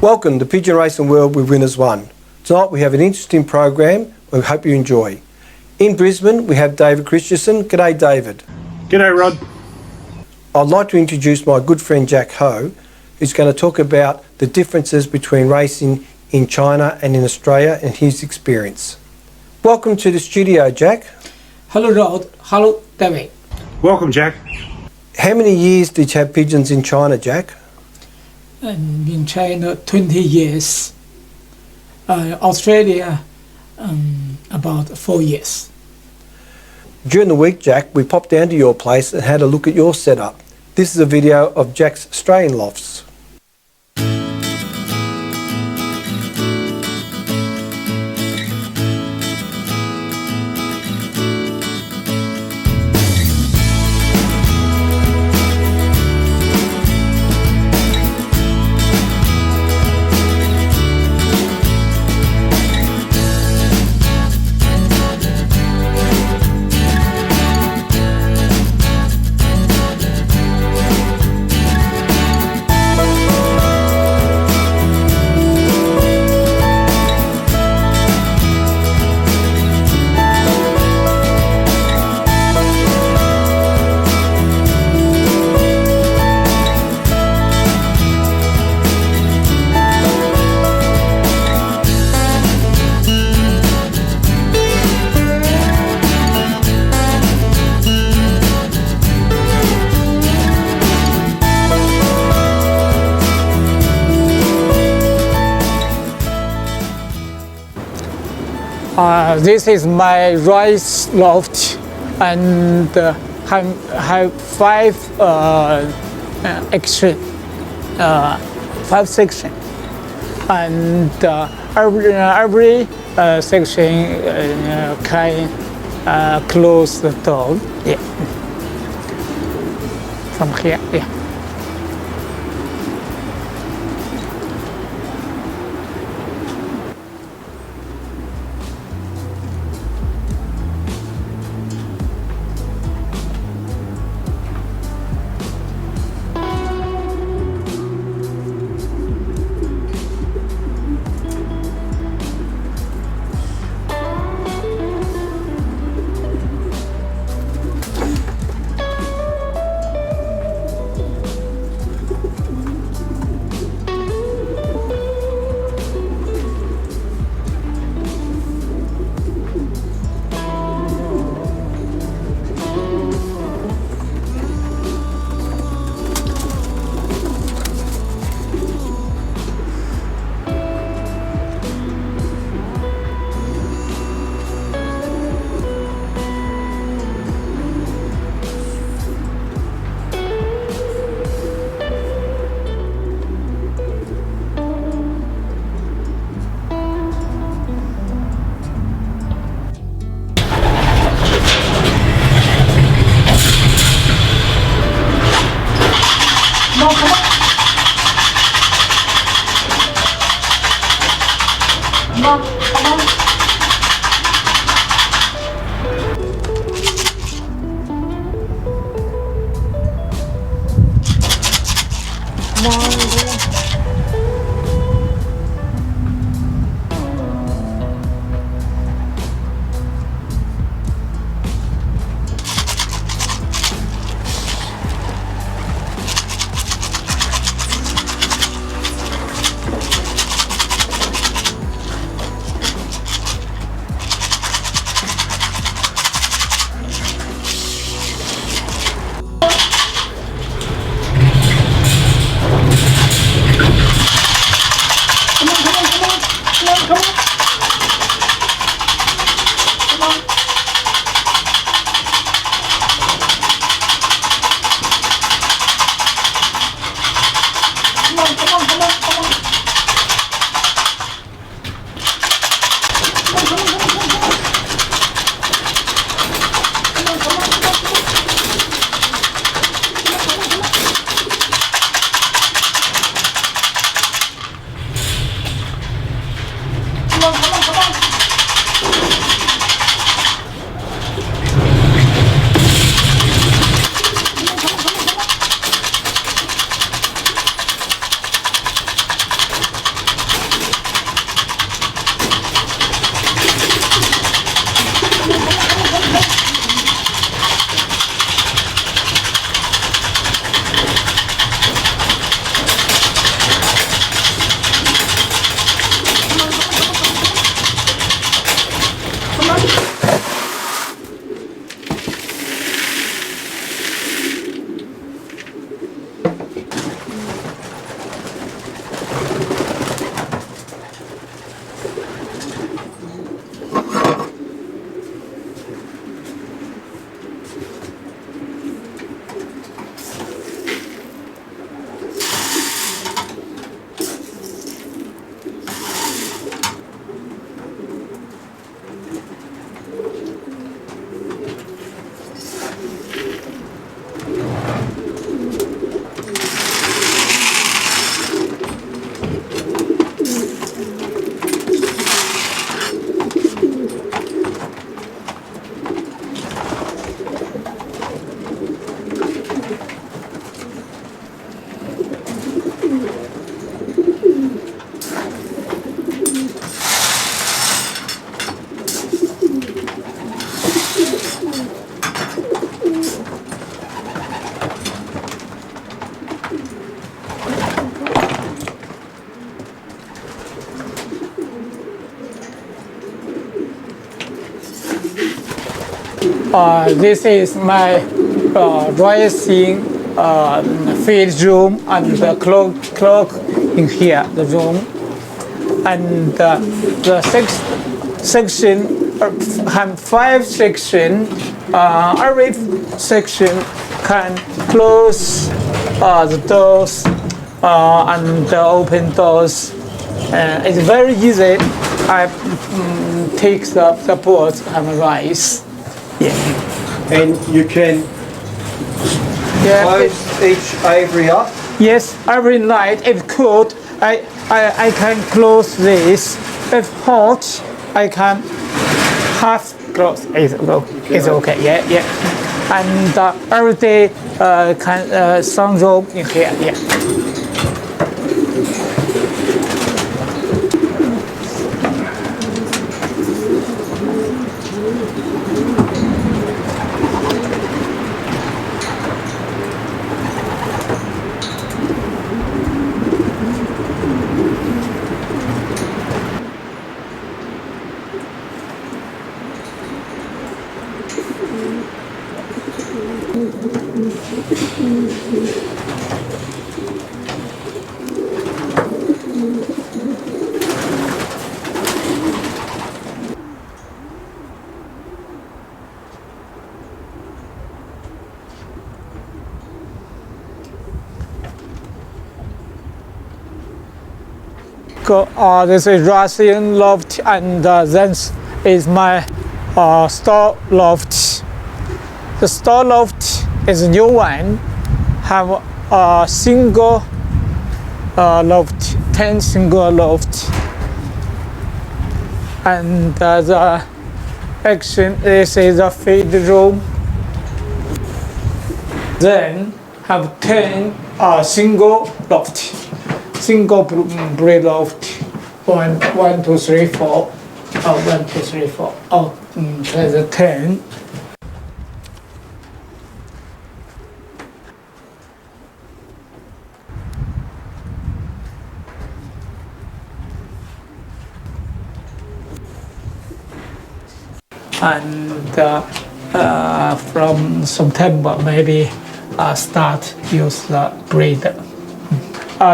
Welcome to Pigeon Racing World with Winners1. Tonight we have an interesting program we hope you enjoy. In Brisbane we have David Christensen. G'day David. G'day Rod. I'd like to introduce my good friend Jack Ho, who's going to talk about the differences between racing in China and in Australia and his experience. Welcome to the studio, Jack. Hello Rod. Hello David. Welcome, Jack. How many years did you have pigeons in China, Jack? In China 20 years. Australia about 4 years. During the week, Jack, we popped down to your place and had a look at your setup. This is a video of Jack's Australian lofts. This is my rice loft, and have five section, and every section can close the door. Yeah. From here. Yeah. This is my racing field room and the clock in here, the room. And the section have 5 sections. Every section can close the doors and open doors. It's very easy. I take the board and rise. Yeah. And you can close each aviary up. Yes, every night if cold, I can close this. If hot, I can half close. It's okay. Yeah. And every day can sunrobe in here. Yeah. This is Russian loft, and then is my store loft. The store loft is a new one. Have a single loft, 10 single loft, and the action. This is a feed room. Then have 10 single loft. Single breed loft, 1, 2, 3, 4. 1, 2, 3, 4. There's 10. And from September, maybe start use the breed.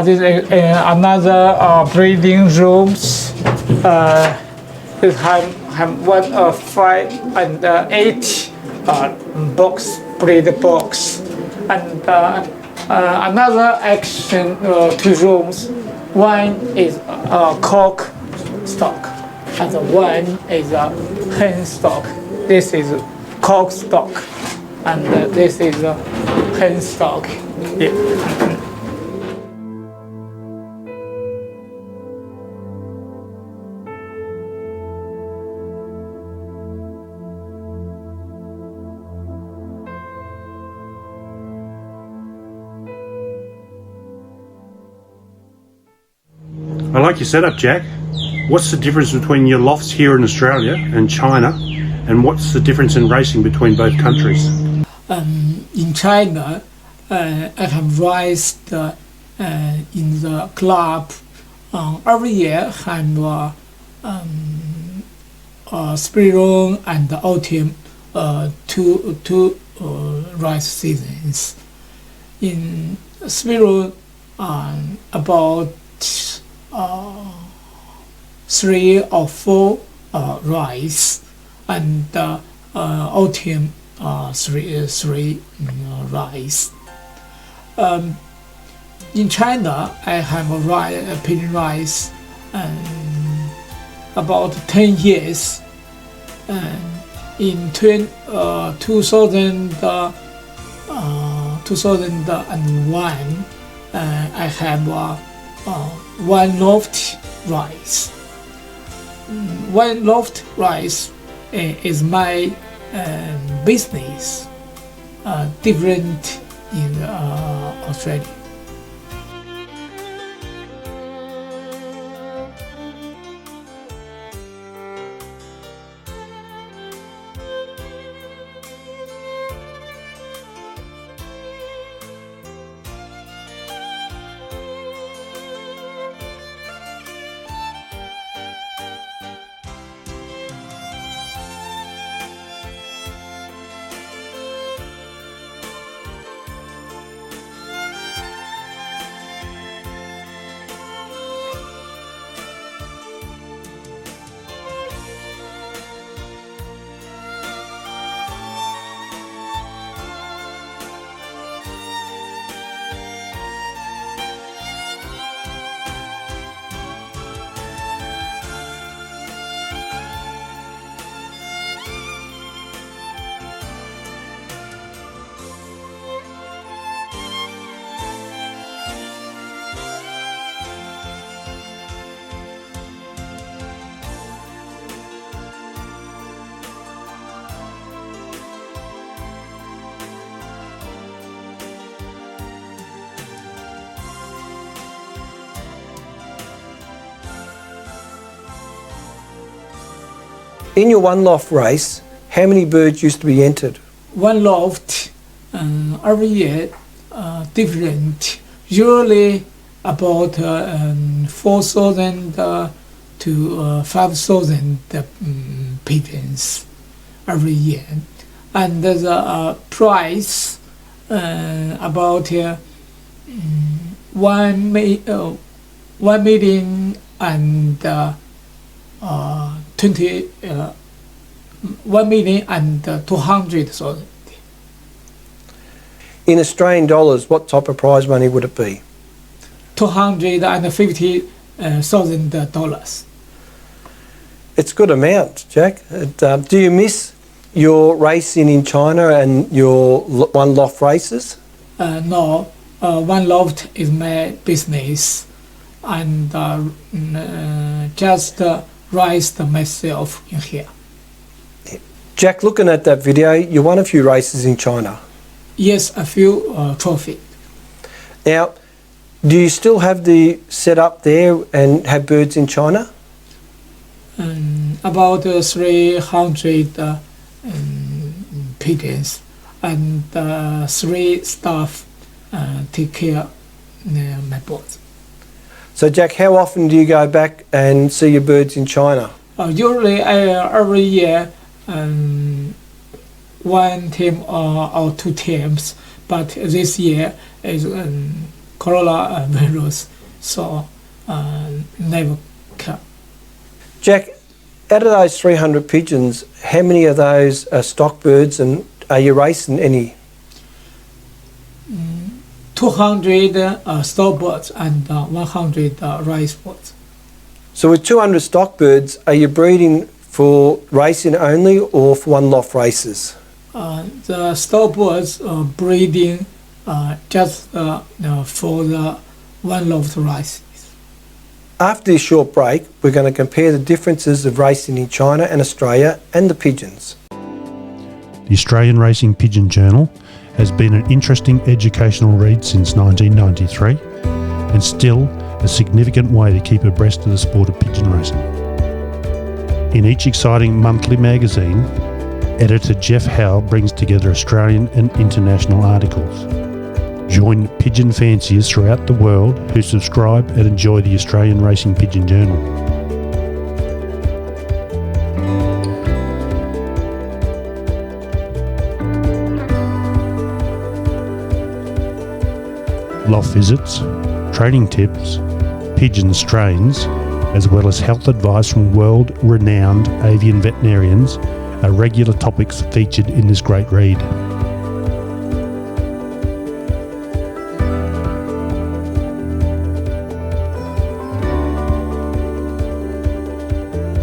This is another breeding rooms. It have 1, 5, and 8 breed box, and another action 2 rooms. One is cock stock, and one is a hen stock. This is cock stock, and this is a hen stock. Yeah. I like your setup, Jack. What's the difference between your lofts here in Australia and China, and what's the difference in racing between both countries? In China, I have raced in the club. Every year have spring and autumn two race seasons. In spring, about 3 or 4 rice, and autumn 3 rice. In China, I have a pigeon rice about 10 years. In 2001, I have 1 loft rice. 1 loft rice is my business, different in Australia. In your one loft race, how many birds used to be entered? One loft every year different. Usually about 4,000 to 5,000 pigeons every year, and the price about 1 million and 1,200,000. In Australian dollars, what type of prize money would it be? $250,000. It's a good amount, Jack. Do you miss your racing in China and your one loft races? No, one loft is my business, and just raised myself in here. Jack, looking at that video, you won a few races in China. Yes, a few trophies. Now, do you still have the setup there and have birds in China? About 300 pigeons, and 3 staff take care my birds. So, Jack, how often do you go back and see your birds in China? Usually every year, 1 team or 2 teams, but this year is coronavirus, so never come. Jack, out of those 300 pigeons, how many of those are stock birds, and are you racing any? 200 stock birds and 100 rice birds. So with 200 stock birds, are you breeding for racing only or for one loft races? The stock birds breeding just for the one loft races. After this short break, we're going to compare the differences of racing in China and Australia and the pigeons. The Australian Racing Pigeon Journal has been an interesting educational read since 1993 and still a significant way to keep abreast of the sport of pigeon racing. In each exciting monthly magazine, editor Jeff Howe brings together Australian and international articles. Join pigeon fanciers throughout the world who subscribe and enjoy the Australian Racing Pigeon Journal. Loft visits, training tips, pigeon strains, as well as health advice from world-renowned avian veterinarians are regular topics featured in this great read.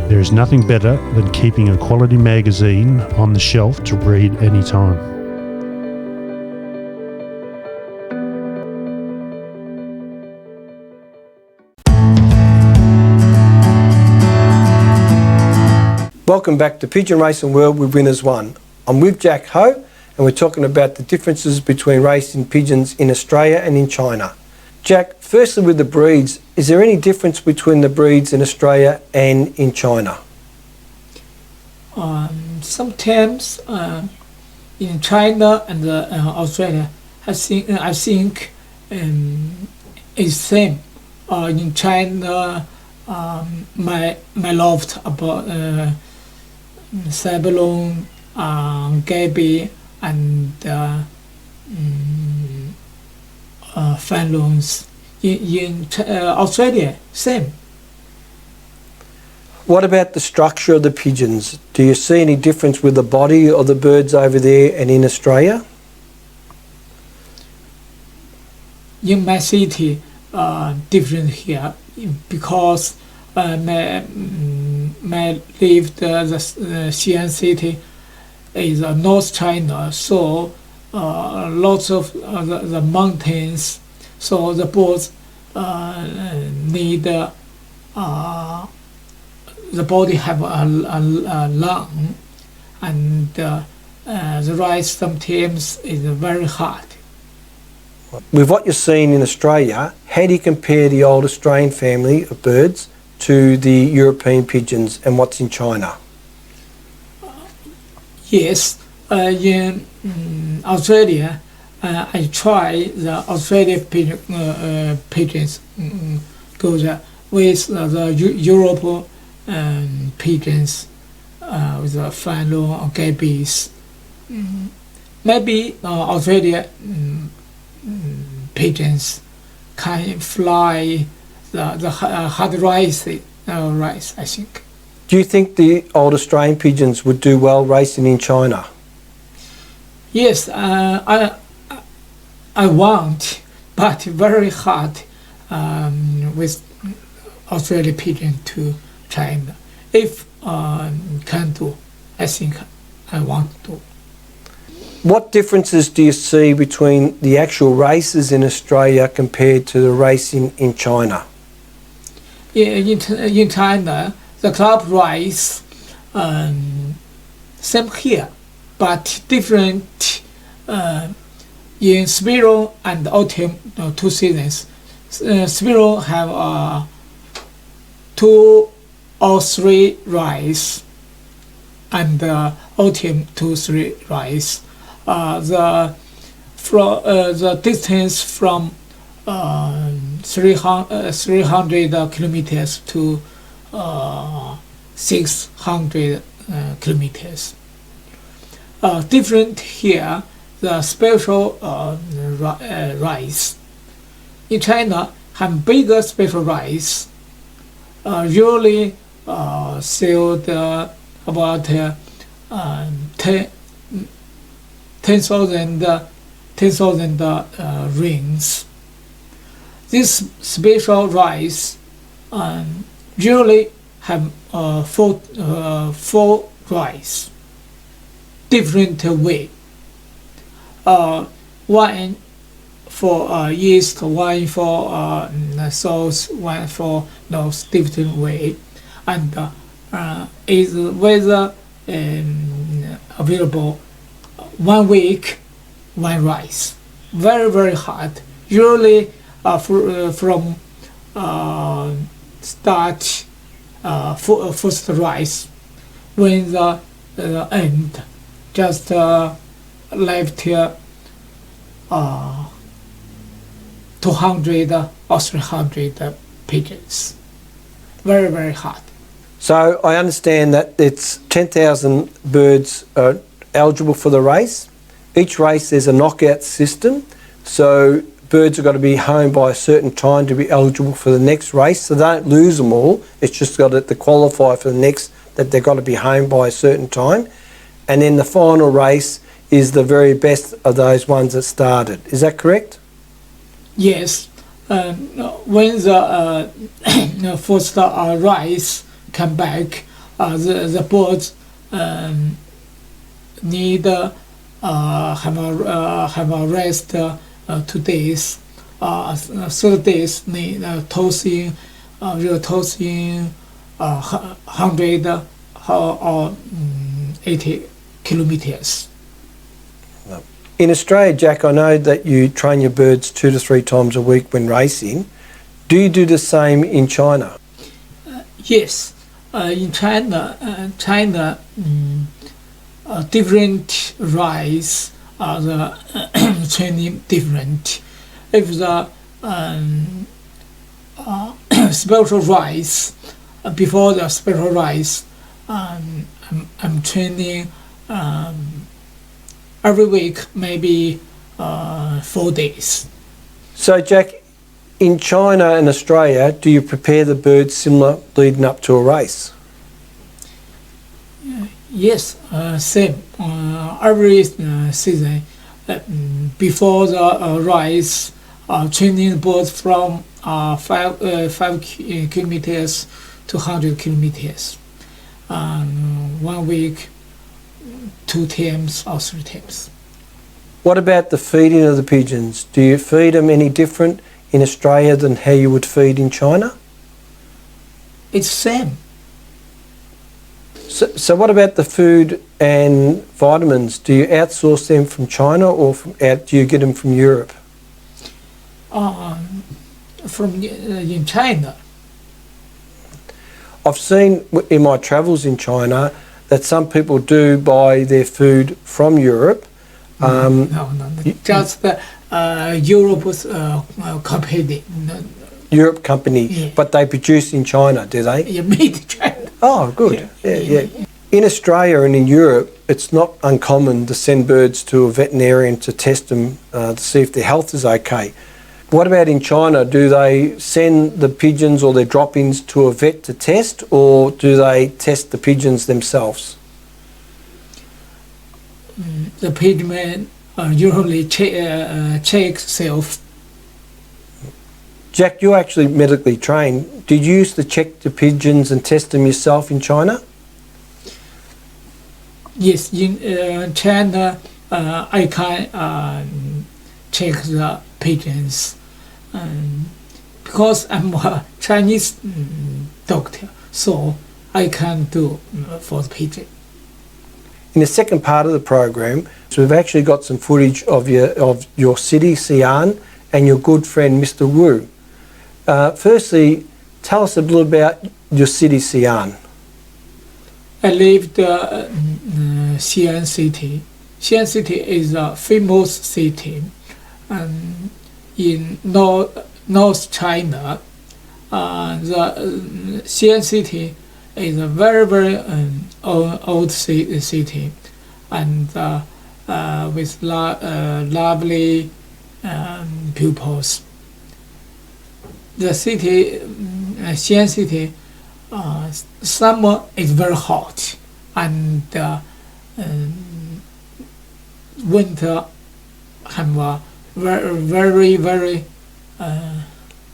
There is nothing better than keeping a quality magazine on the shelf to read anytime. Welcome back to Pigeon Racing World with Winners1. I'm with Jack Ho, and we're talking about the differences between racing pigeons in Australia and in China. Jack, firstly with the breeds, is there any difference between the breeds in Australia and in China? Sometimes in China and Australia, I think it's same. In China, my loft about Sabalon, Gaby, and Fanlons. In Australia, same. What about the structure of the pigeons? Do you see any difference with the body of the birds over there and in Australia? In my city, different here because my lived the Xi'an city is North China, so lots of the mountains, so the birds need the body have a lung, and the rice sometimes is very hard. With what you're seeing in Australia, how do you compare the old Australian family of birds to the European pigeons and what's in China? Yes, in Australia, I try the Australian pigeons goes with the Europe pigeons with the fallow or gabies. Maybe Australia pigeons can fly the hard rice, I think. Do you think the old Australian pigeons would do well racing in China? Yes, I want, but very hard with Australian pigeon to China. If can do, I think I want to. What differences do you see between the actual races in Australia compared to the racing in China? In China, the club race same here, but different in spring and autumn 2 seasons. Spring have 2 or 3 rice, and autumn 2-3 rice. The distance from 300 kilometers to 600 kilometers. Different here, the special rice. In China, have bigger special rice. Usually sold about 10,000 rings. This special rice usually have 4 rice, different way. One for east, one for south, one for north, different way, and is weather available 1 week, 1 rice. Very hard. Usually from start first rice, when the end just left here 200 or 300 pigeons. Very hard. So I understand that it's 10,000 birds are eligible for the race. Each race there's a knockout system, so birds have got to be home by a certain time to be eligible for the next race. So they don't lose them all. It's just got to qualify for the next, that they've got to be home by a certain time. And then the final race is the very best of those ones that started. Is that correct? Yes. When the first rice come back, the birds need have a rest 2 days. 3 days need tossing, tossing 100 or 80 kilometers. In Australia, Jack, I know that you train your birds 2 to 3 times a week when racing. Do you do the same in China? Yes. In China, different rice the training different. If the special rice, before the special rice, I'm training every week, maybe 4 days. So, Jack, in China and Australia, do you prepare the birds similar leading up to a race? Yes, same. Every season, before the race, training birds from 5 kilometers to 100 kilometers. 1 week, 2 times or 3 times. What about the feeding of the pigeons? Do you feed them any different in Australia than how you would feed in China? It's same. So what about the food and vitamins? Do you outsource them from China, or do you get them from Europe? In China. I've seen in my travels in China that some people do buy their food from Europe. No, just Europe's company. Europe company, Yeah. but they produce in China, do they? You made in China. Oh, good. Yeah. In Australia and in Europe, it's not uncommon to send birds to a veterinarian to test them to see if their health is okay. What about in China? Do they send the pigeons or their drop-ins to a vet to test, or do they test the pigeons themselves? The pigeon usually check self. Jack, you're actually medically trained. Did you used to check the pigeons and test them yourself in China? Yes, in China, I can check the pigeons because I'm a Chinese doctor, so I can do for the pigeon. In the second part of the program, so we've actually got some footage of your city, Xi'an, and your good friend, Mr. Wu. Firstly, tell us a little about your city, Xi'an. I lived in Xi'an city. Xi'an city is a famous city in North China. The Xi'an city is a very old city, and with lovely pupils. The city, Xi'an city, summer is very hot, and winter have a very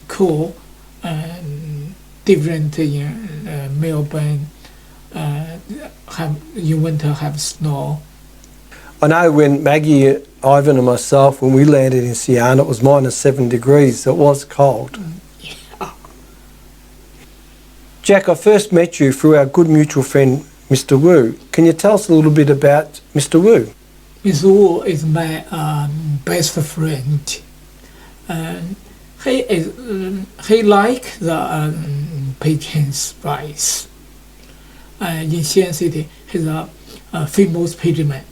cool and different in Melbourne. In winter have snow. I know when Maggie, Ivan and myself, when we landed in Xi'an, it was -7 degrees. It was cold. Jack, I first met you through our good mutual friend, Mr. Wu. Can you tell us a little bit about Mr. Wu? Mr. Wu is my best friend. He like the pigeons rice. In Xi'an city, he's a famous pigeon man.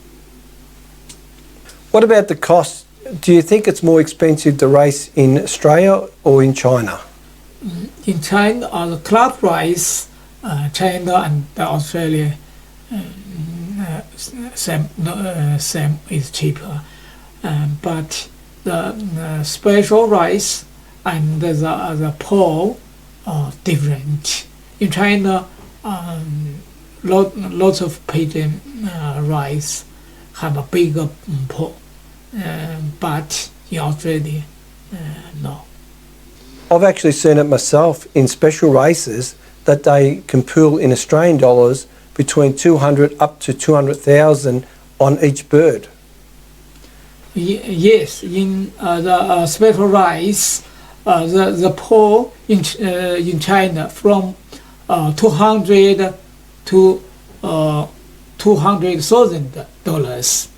What about the cost? Do you think it's more expensive to race in Australia or in China? In China, the club rice, China and Australia, same is cheaper. But the special rice and the pearl are different. In China, lots of pigeon rice have a bigger pearl, but in Australia, no. I've actually seen it myself in special races that they can pool in Australian dollars between 200 up to 200,000 on each bird. Yes, in the special rice, the pool in China from 200 to $200,000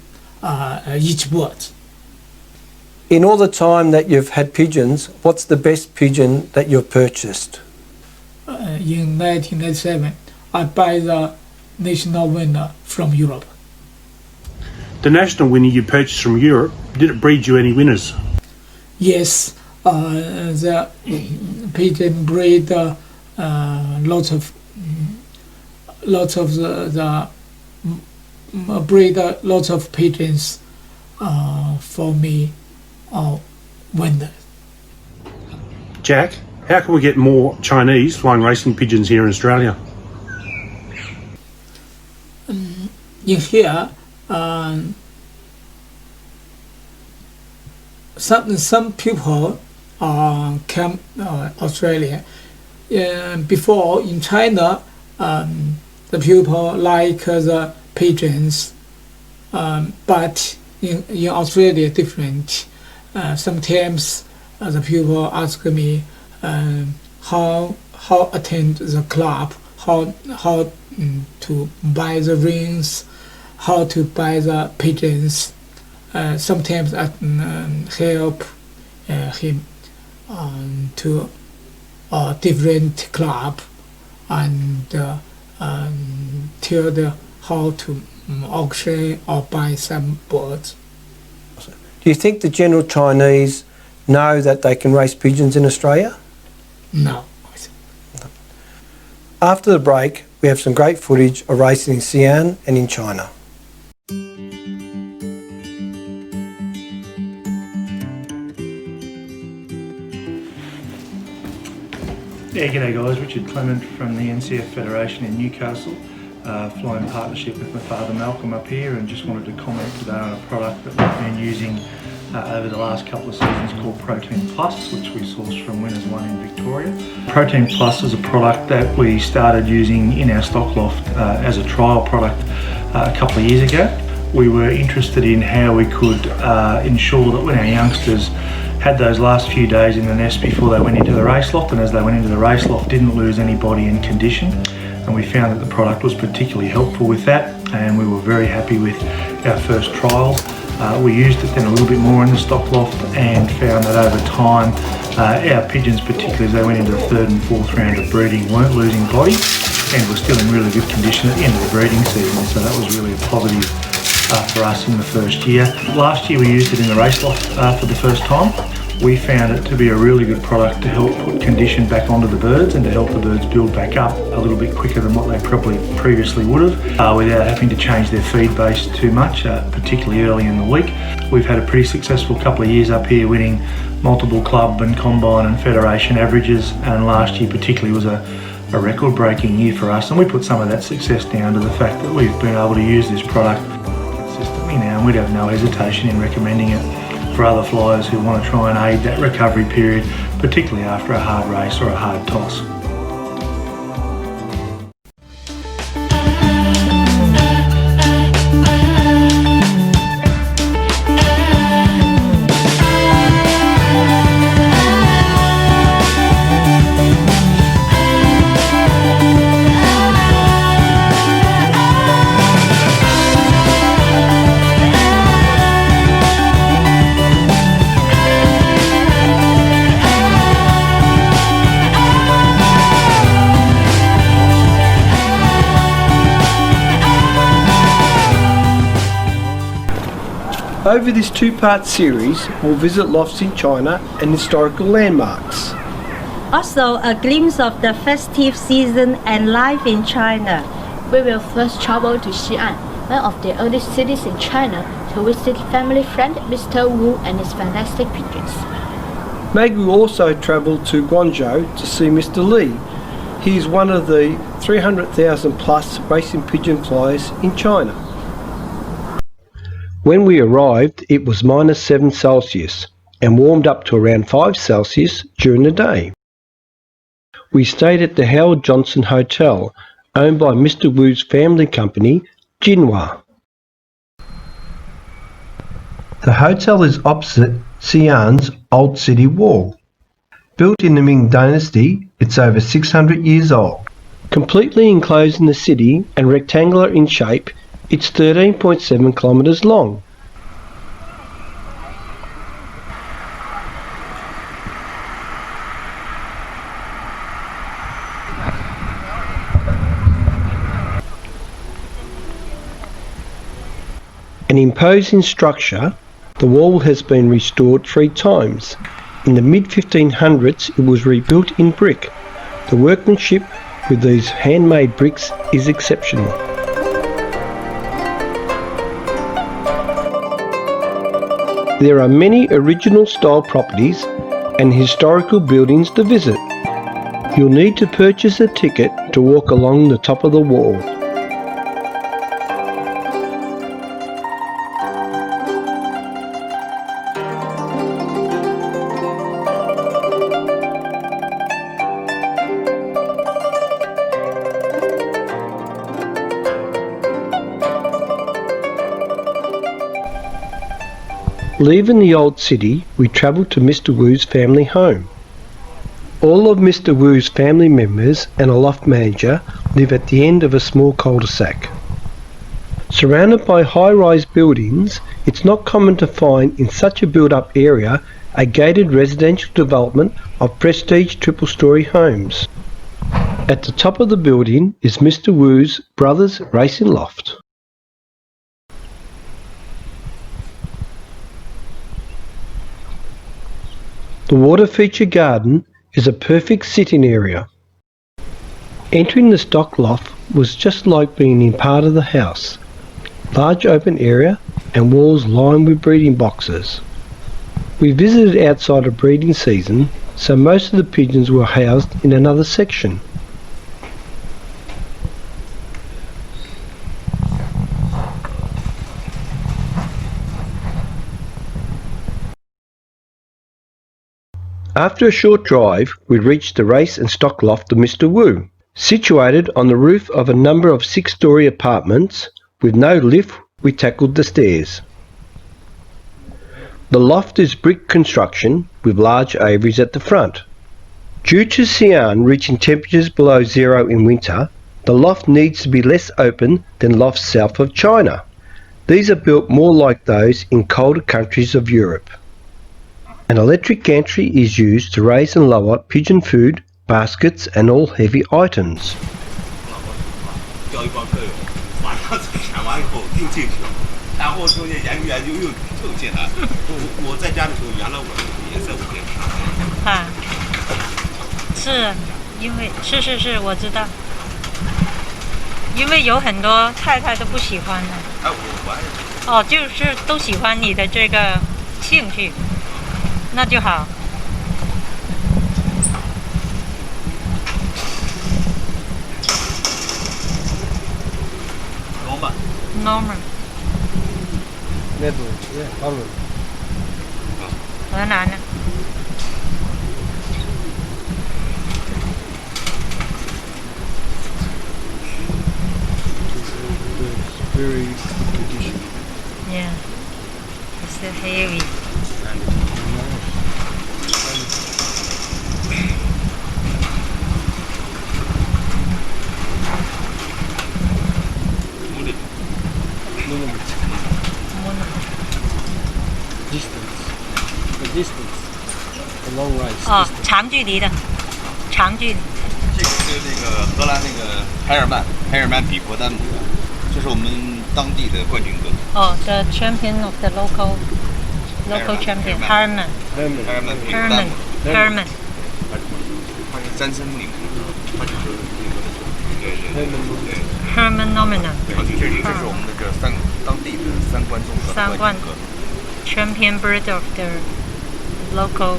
each bird. In all the time that you've had pigeons, what's the best pigeon that you've purchased? In 1997, I buy the national winner from Europe. The national winner you purchased from Europe, did it breed you any winners? Yes, the pigeon breed lots of pigeons for me. Winner. Jack, how can we get more Chinese flying racing pigeons here in Australia? In here, some people come Australia. Before in China, the people like the pigeons, but in Australia different. Sometimes the people ask me how attend the club, how to buy the rings, how to buy the pigeons. Sometimes I help him to a different club and tell how to auction or buy some birds. Do you think the general Chinese know that they can race pigeons in Australia? No. After the break, we have some great footage of racing in Xi'an and in China. Yeah, g'day guys, Richard Clement from the NCF Federation in Newcastle, flying partnership with my father Malcolm up here, and just wanted to comment today on a product that we've been using over the last couple of seasons called Protein Plus, which we sourced from Winners1 in Victoria. Protein Plus is a product that we started using in our stock loft as a trial product a couple of years ago. We were interested in how we could ensure that when our youngsters had those last few days in the nest before they went into the race loft, and as they went into the race loft didn't lose any body and condition, and we found that the product was particularly helpful with that, and we were very happy with our first trials. We used it then a little bit more in the stock loft and found that over time our pigeons, particularly as they went into the third and fourth round of breeding, weren't losing body and were still in really good condition at the end of the breeding season, so that was really a positive for us in the first year. Last year we used it in the race loft for the first time. We found it to be a really good product to help put condition back onto the birds and to help the birds build back up a little bit quicker than what they probably previously would have, without having to change their feed base too much, particularly early in the week. We've had a pretty successful couple of years up here, winning multiple club and combine and federation averages, and last year particularly was a record-breaking year for us, and we put some of that success down to the fact that we've been able to use this product consistently now, and we'd have no hesitation in recommending it for other flyers who want to try and aid that recovery period, particularly after a hard race or a hard toss. Over this two-part series, we'll visit lofts in China and historical landmarks. Also, a glimpse of the festive season and life in China. We will first travel to Xi'an, one of the oldest cities in China, to visit family friend Mr. Wu and his fantastic pigeons. Meg will also travel to Guangzhou to see Mr. Li. He is one of the 300,000 plus racing pigeon flyers in China. When we arrived, it was -7 Celsius and warmed up to around 5 Celsius during the day. We stayed at the Howard Johnson Hotel, owned by Mr. Wu's family company, Jinhua. The hotel is opposite Xi'an's Old City Wall. Built in the Ming Dynasty, it's over 600 years old. Completely enclosed in the city and rectangular in shape, it's 13.7 kilometres long. An imposing structure, the wall has been restored 3 times. In the mid-1500s it was rebuilt in brick. The workmanship with these handmade bricks is exceptional. There are many original style properties and historical buildings to visit. You'll need to purchase a ticket to walk along the top of the wall. Leaving the old city, we travelled to Mr. Wu's family home. All of Mr. Wu's family members and a loft manager live at the end of a small cul-de-sac. Surrounded by high-rise buildings, it's not common to find in such a built-up area a gated residential development of prestige triple-storey homes. At the top of the building is Mr. Wu's Brothers Racing Loft. The water feature garden is a perfect sitting area. Entering the stock loft was just like being in part of the house. Large open area and walls lined with breeding boxes. We visited outside of breeding season, so most of the pigeons were housed in another section. After a short drive, we reached the race and stock loft of Mr. Wu. Situated on the roof of a number of 6-story apartments, with no lift, we tackled the stairs. The loft is brick construction with large aviaries at the front. Due to Xi'an reaching temperatures below zero in winter, the loft needs to be less open than lofts south of China. These are built more like those in colder countries of Europe. An electric gantry is used to raise and lower pigeon food, baskets and all heavy items. Normal. Netherlands, yeah, Holland. 河南的。Very good condition. Yeah. It's so heavy. Distance, a long race. 哦，长距离的，长距离。这个是那个荷兰那个海尔曼比伯丹姆的，这是我们当地的冠军哥。哦，the champion of the local champion Herman。他是詹森领的，他就是对 Herman Nominal。这是我们的这当地的三冠综合三冠冠军哥。Champion bird of the local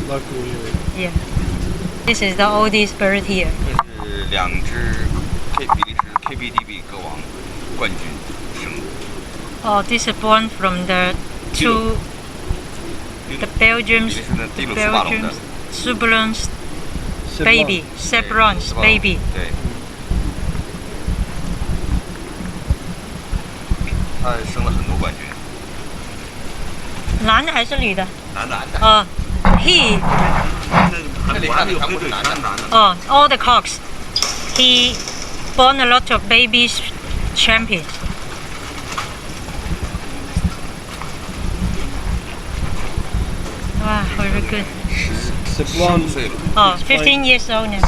area. Yeah. This is the oldest bird here. 这是两只比利时 KBDB 歌王冠军生的。Oh, this is born from the Belgium's Sublons baby, Sebrons baby. 对。他生了很多冠军。男的还是女的？男的。哦 ，he。这里看的全部是男的。哦 ，all the cocks. He born a lot of babies champions. Wow, very good. 15岁了。Oh, 15 years old now.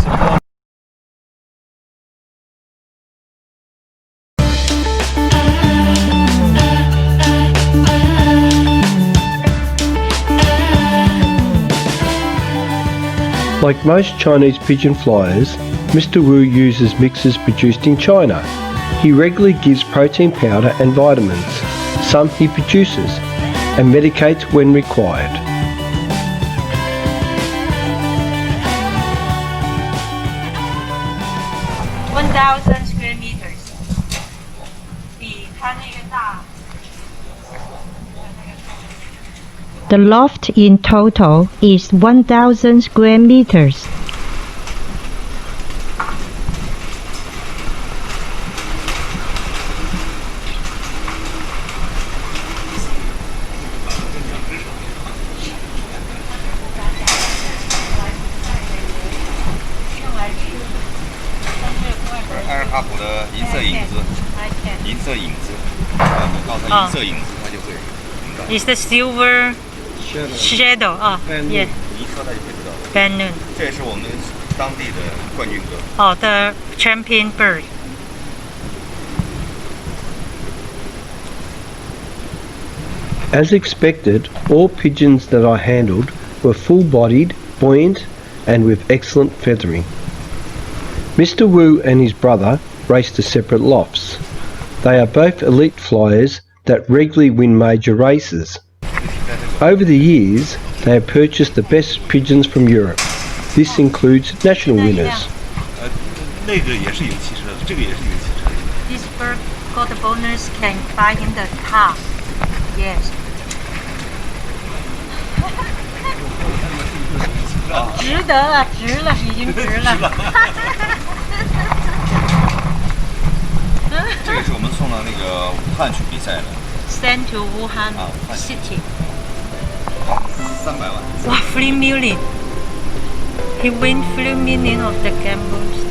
Like most Chinese pigeon flyers, Mr. Wu uses mixes produced in China. He regularly gives protein powder and vitamins. Some he produces and medicates when required. $1,000 square meters. 比它那个大。 The loft in total is 1,000 square meters. Is the silver shadow? Oh, yeah. 你一说他就会知道。 Band noon. 这也是我们当地的冠军歌。 Oh, the champion bird. As expected, all pigeons that I handled were full-bodied, buoyant and with excellent feathering. Mr. Wu and his brother raced the separate lofts. They are both elite flyers that regularly win major races. Over the years, they have purchased the best pigeons from Europe. This includes national winners. 那个也是有汽车的，这个也是有汽车的。 This bird got the bonus can buy him the car. Yes. 值得了，值了，已经值了。这个是我们送到那个武汉去比赛的。 Send to Wuhan City. 300万。哇 ，3 million. He win 3 million of the gambles.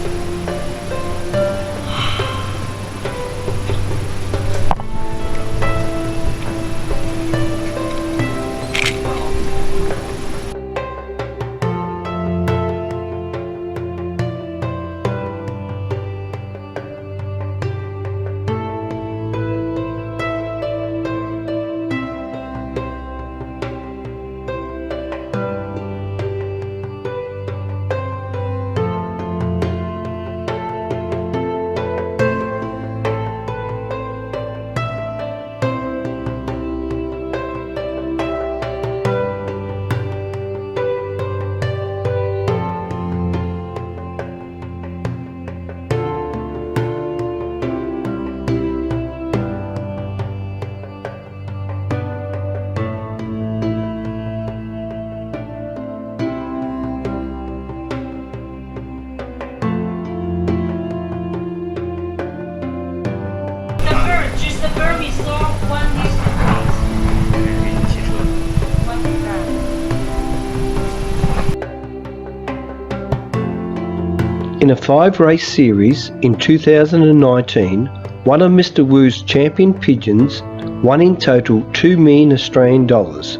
In a 5-race series in 2019, one of Mr. Wu's champion pigeons won in total $2 million Australian dollars.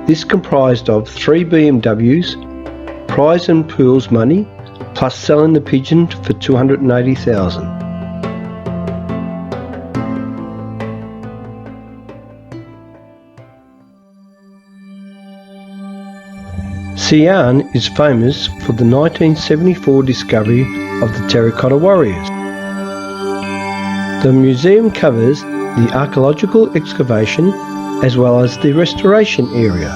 This comprised of 3 BMWs, prize and pools money, plus selling the pigeon for $280,000. Xi'an is famous for the 1974 discovery of the Terracotta warriors. The museum covers the archaeological excavation as well as the restoration area.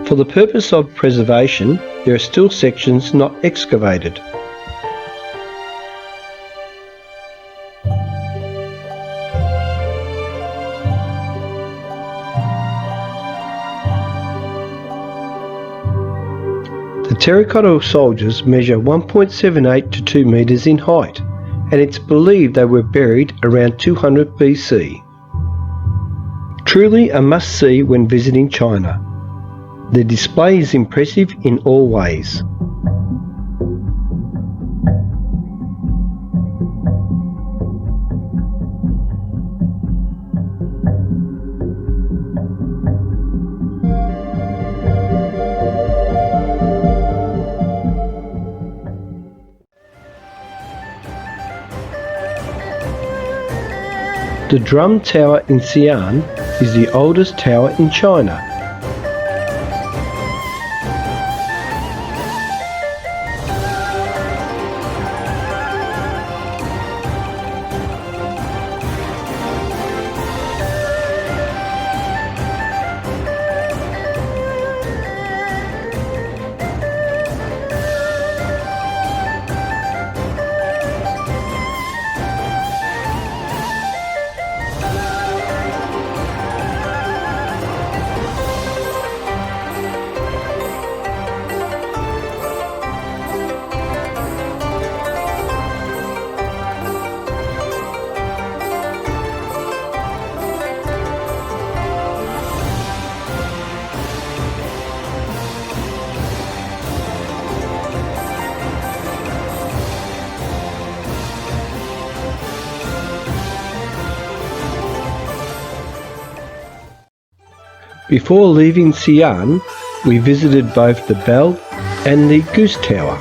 For the purpose of preservation, there are still sections not excavated. The terracotta soldiers measure 1.78 to 2 metres in height, and it's believed they were buried around 200 BC. Truly a must-see when visiting China. The display is impressive in all ways. The Drum Tower in Xi'an is the oldest tower in China. Before leaving Xi'an, we visited both the bell and the goose tower.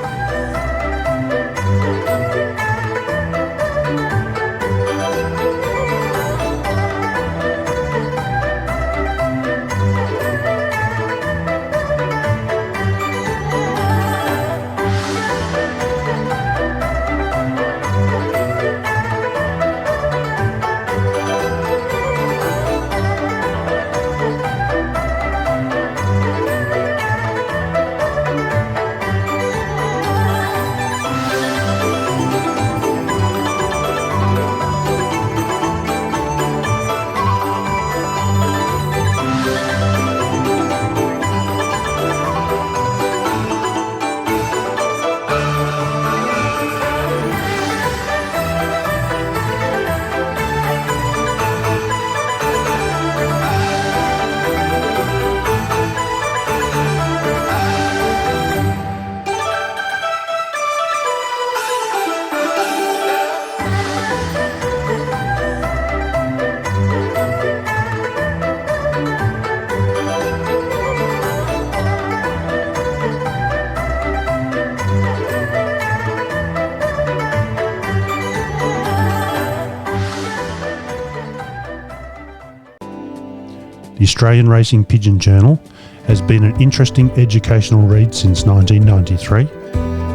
The Australian Racing Pigeon Journal has been an interesting educational read since 1993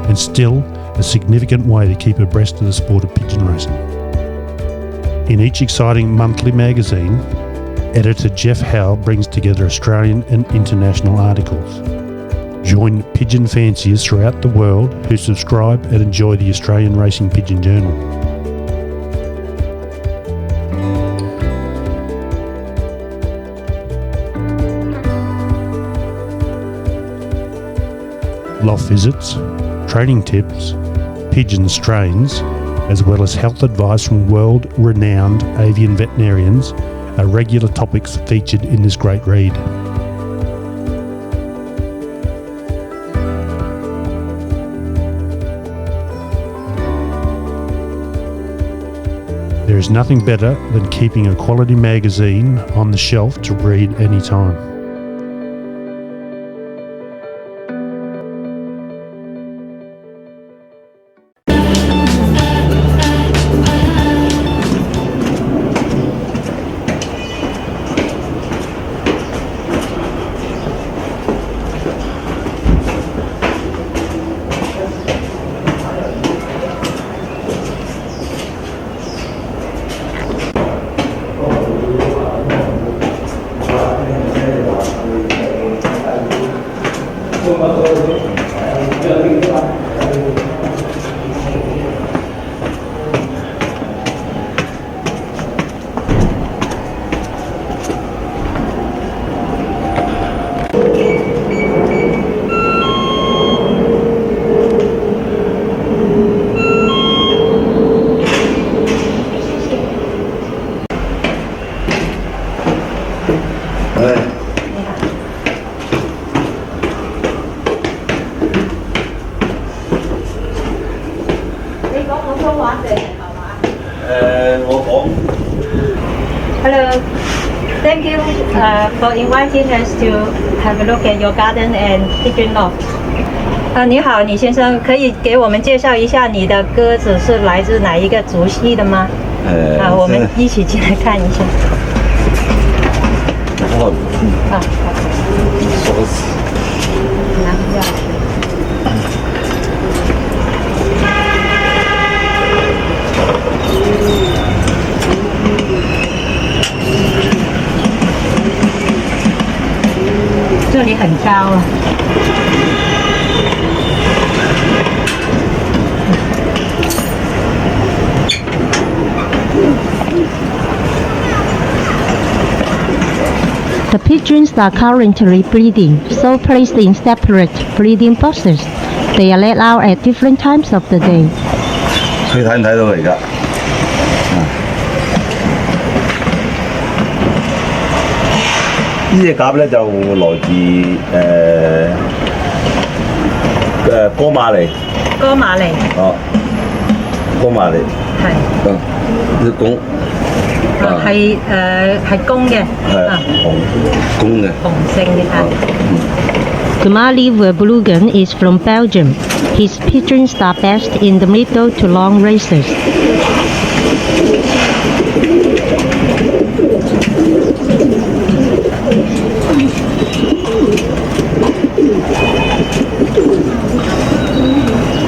and still a significant way to keep abreast of the sport of pigeon racing. In each exciting monthly magazine, editor Jeff Howe brings together Australian and international articles. Join pigeon fanciers throughout the world who subscribe and enjoy the Australian Racing Pigeon Journal. Loft visits, training tips, pigeon strains, as well as health advice from world-renowned avian veterinarians are regular topics featured in this great read. There is nothing better than keeping a quality magazine on the shelf to read anytime. Hello, thank you for inviting us to have a look at your garden and pigeon loft. 你好，李先生，可以给我们介绍一下你的鸽子是来自哪一个族系的吗？我们一起进来看一下。好。拿钥匙。这里很高啊。The pigeons are currently breeding, so placed in separate breeding boxes. They are let out at different times of the day. 佢睇唔睇到而家？呢隻鴿咧就來自哥馬尼。哥馬尼。哦，哥馬尼。係。隻公。係公嘅，公嘅，雄性嘅係。Kumali Verbruggen is from Belgium. His pigeons are best in the middle to long races.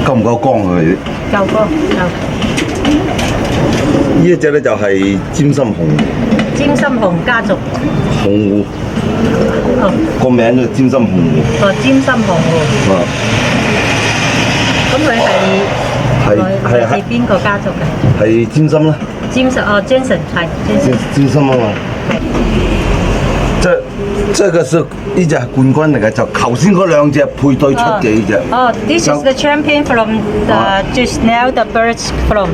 夠唔夠光佢？夠光夠。呢一隻咧就係尖心紅尖心紅家族。紅狐。個名就尖心紅狐。尖心紅狐。咁佢係嚟自邊個家族嘅？係尖心啦。Jensen 係。尖心啊嘛。這個是呢隻係冠軍嚟嘅，就頭先嗰兩隻配對出嘅呢隻。This is the champion from the just now the birds from。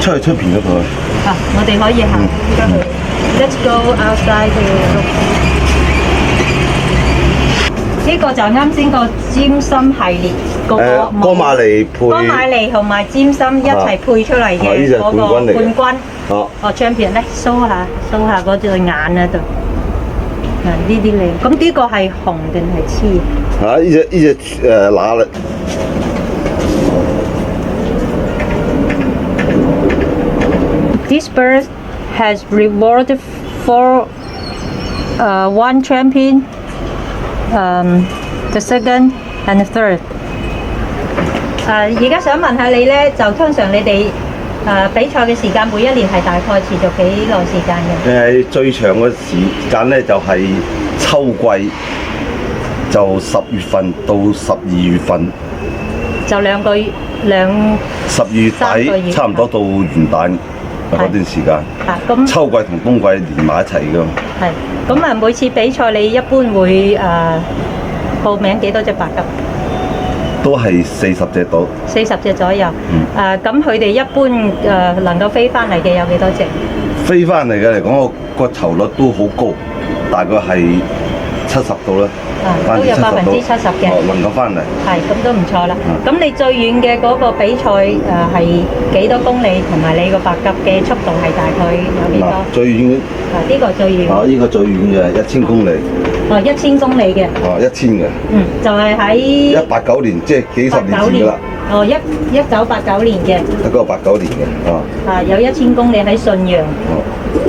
出邊嗰個。我哋可以行出去。Let's go outside to look。呢個就啱先個尖心系列嗰個。哥馬尼配。哥馬尼同埋尖心一齊配出嚟嘅嗰個冠軍。champion 咧，show 下嗰對眼啊度。呢啲靚，咁呢個係紅定係黐？呢隻乸啦。This bird has rewarded for one champion, the second and the third。而家想問下你咧，就通常你哋比賽嘅時間每一年係大概持續幾耐時間嘅？最長嘅時間咧就係秋季，就10月份到12月份。就2個月12月底差唔多到元旦嗰段時間。咁秋季同冬季連埋一齊㗎。係，咁每次比賽你一般會報名幾多隻白鴿？都係40隻到。40隻左右。咁佢哋一般能夠飛翻嚟嘅有幾多隻？飛翻嚟嘅嚟講，個酬率都好高，大概係70到啦。都有70%嘅。能夠翻嚟。係，咁都唔錯啦。咁你最遠嘅嗰個比賽係幾多公里？同埋你個白鴿嘅速度係大概有幾多？最遠。呢個最遠。呢個最遠嘅1000公里。1000公里嘅。1000嘅。就係喺189年，即係幾十年前㗎啦。1989年嘅。1989年嘅。有1000公里喺信陽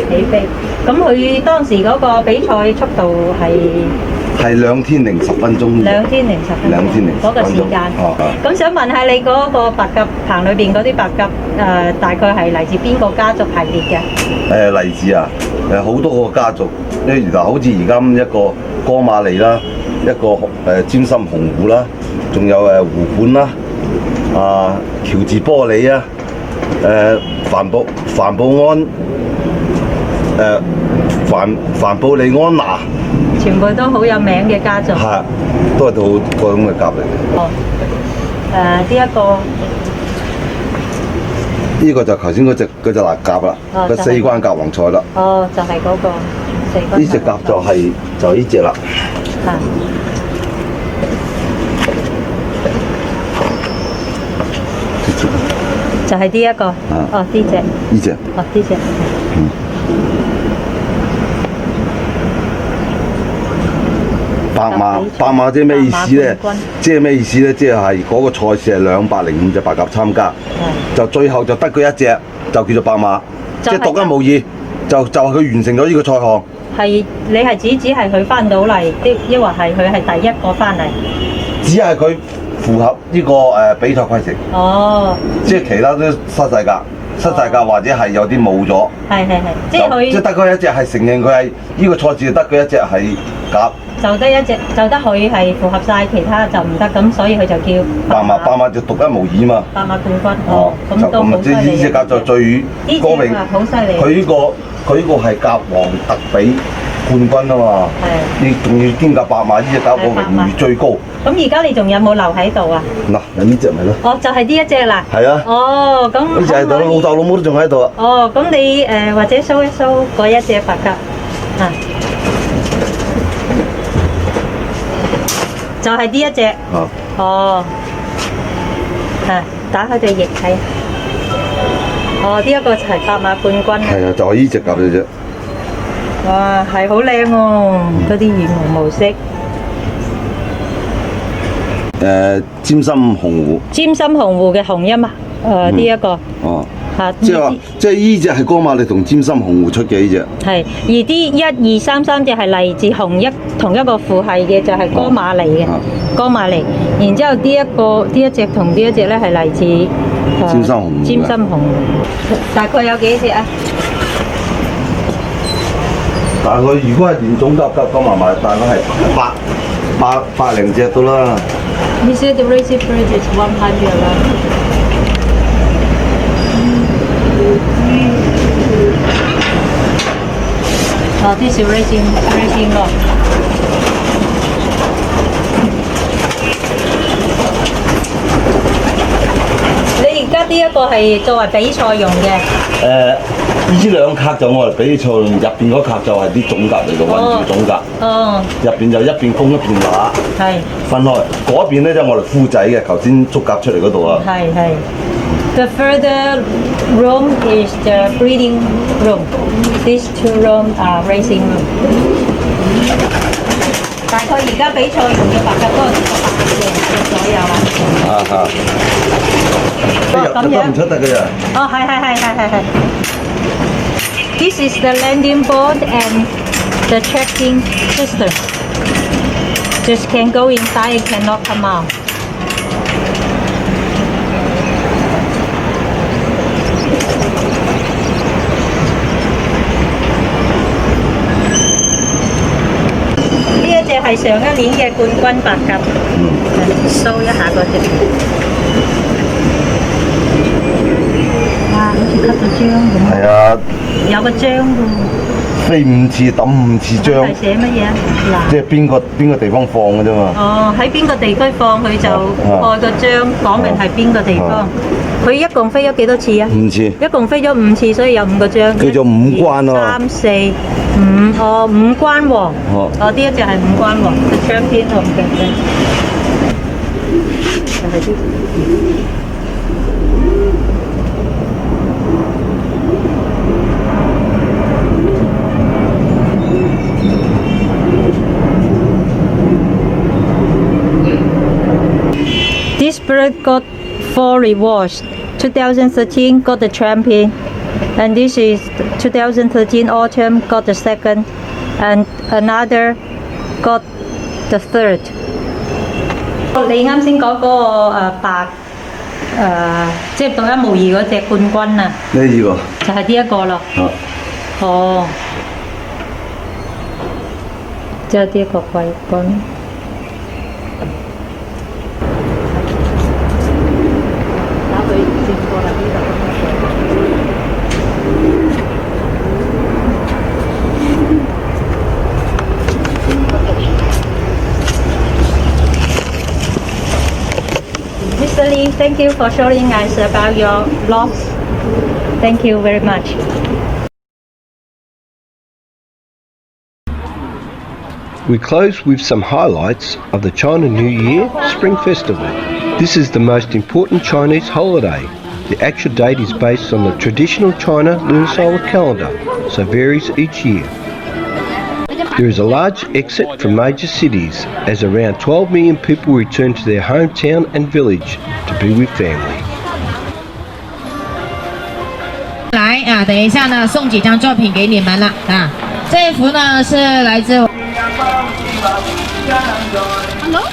起飛。咁佢當時嗰個比賽速度係2天010分鐘。2天0 10分鐘。2天0 10分鐘。嗰個時間。咁想問下你嗰個白鴿棚裏邊嗰啲白鴿大概係嚟自邊個家族系列嘅？嚟自好多個家族，好似而家咁一個哥馬尼啦，一個尖心紅狐啦，仲有湖冠啦，喬治波里啊，帆布安，帆布利安娜，全部都好有名嘅家族。係，都係到嗰種嘅鴿嚟嘅。呢個就頭先嗰隻臘鴿啦，個四關鴿王賽啦。就係嗰個四關。呢隻鴿就呢隻啦。就係呢一個。呢隻。呢隻。呢隻。白馬即係咩意思咧？即係嗰個賽事係205隻白鴿參加，就最後就得佢一隻，就叫做白馬，即係獨一無二，就係佢完成咗呢個賽項。係你係只係佢翻到嚟，抑或係佢係第一個翻嚟？只係佢符合呢個比賽規程。即係其他都失晒格或者係有啲冇咗。係，即係得佢一隻係承認佢係呢個賽事，得佢一隻係鴿。就得一隻，就得佢係符合晒，其他就唔得，咁所以佢就叫白馬就獨一無二嘛。白馬冠軍。咁都好犀利。呢隻鴿就最高榮。好犀利。佢呢個係鴿王特比冠軍啊嘛。你仲要兼夾白馬，呢隻鴿個榮譽最高。咁而家你仲有冇留喺度啊？嗱，呢隻咪咯。就係呢一隻啦。係啊。咁呢隻喺度，老豆老母都仲喺度啊。咁你或者 show 一 show 嗰一隻白鴿就係呢一隻。打開對翼睇。哦，呢一個係白馬冠軍啊。係啊，就係呢只鴿嘅啫。哇，係好靚喎，嗰啲羽毛模式。尖心紅湖。尖心紅湖嘅紅音啊，呢一個。哦。嚇，即係呢只係光馬利同尖心紅湖出嘅呢只。係，而啲1、2、3、3隻係嚟自同一個父系嘅，就係哥馬利嘅。哥馬利，然之後呢一隻同呢一隻咧係嚟自尖心紅湖。尖心紅湖。大概有幾隻啊？大概如果係連種夾埋埋，大概係百零隻到啦。You said the racing bird is 100 啦。哦，啲小 racing 咯。你而家呢一個係作為比賽用嘅？呢兩格就我嚟比賽用，入邊嗰格就係啲種格嚟嘅，混住種格。哦。入邊就一邊公一邊乸。係。分開，嗰邊咧就我嚟孵仔嘅，頭先捉夾出嚟嗰度啊。係。The further room is the breeding room. These 2 rooms are racing room. 大概而家比賽用嘅白鴿都係100隻左右啦。入得唔出得嘅咋？哦，係。This is the landing board and the tracking system. Just can go inside and cannot come out.呢係上一年嘅冠軍白鴿，show 一下嗰隻。哇，好似吸咗漿咁。係啊。有個漿㗎喎。飛5次抌5次漿。係寫乜嘢啊？嗱。即係邊個地方放嘅啫嘛。哦，喺邊個地區放佢就蓋個漿，講明係邊個地方。佢一共飛咗幾多次啊？5次。一共飛咗5次，所以有5個漿。叫做5關咯。3、4、5，哦，5關王。哦，呢一隻係5關王，the champion of the day。就係啲。This bird got 4 rewards. 2013 got the champion, and this is 2013 autumn got the second, and another got the third. 你啱先講嗰個白即係獨一無二嗰隻冠軍啊！呢個就係呢一個咯。哦，即係呢一個季軍。Mr. Lee, thank you for showing us about your lofts. Thank you very much. We close with some highlights of the China New Year Spring Festival. This is the most important Chinese holiday. The actual date is based on the traditional China lunar solar calendar, so varies each year. There is a large exit from major cities as around 12 million people return to their hometown and village to be with family. 来啊，等一下呢，送几张作品给你们了啊。这一幅呢是来自。Hello。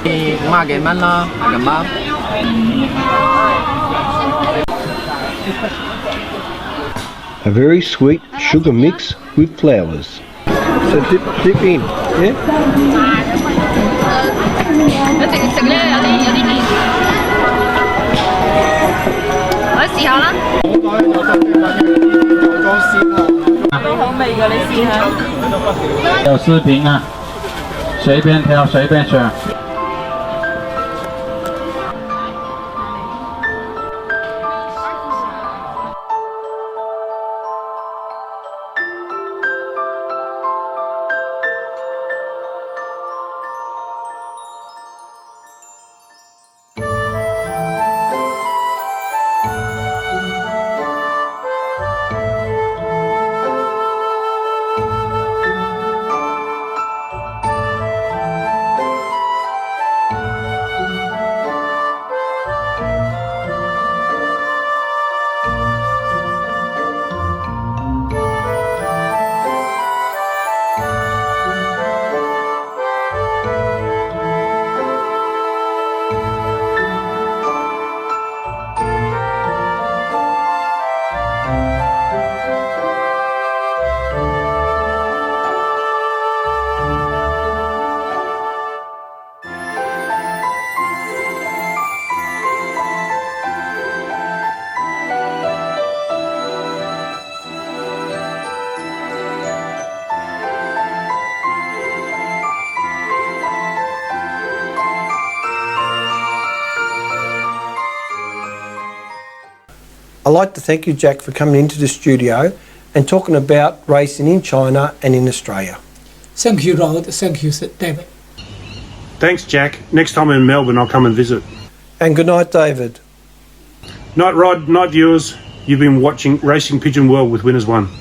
50幾蚊啦，係咁啊。A very sweet sugar mix with flowers. So dip in, yeah? 食咧有啲甜，我試下啦。都好味㗎，你試下。有視頻啊，隨便挑隨便選。I'd like to thank you, Jack, for coming into the studio and talking about racing in China and in Australia. Thank you, Rod. Thank you, David. Thanks, Jack. Next time I'm in Melbourne, I'll come and visit. And good night, David. Night, Rod. Night, viewers. You've been watching Racing Pigeon World with Winners1.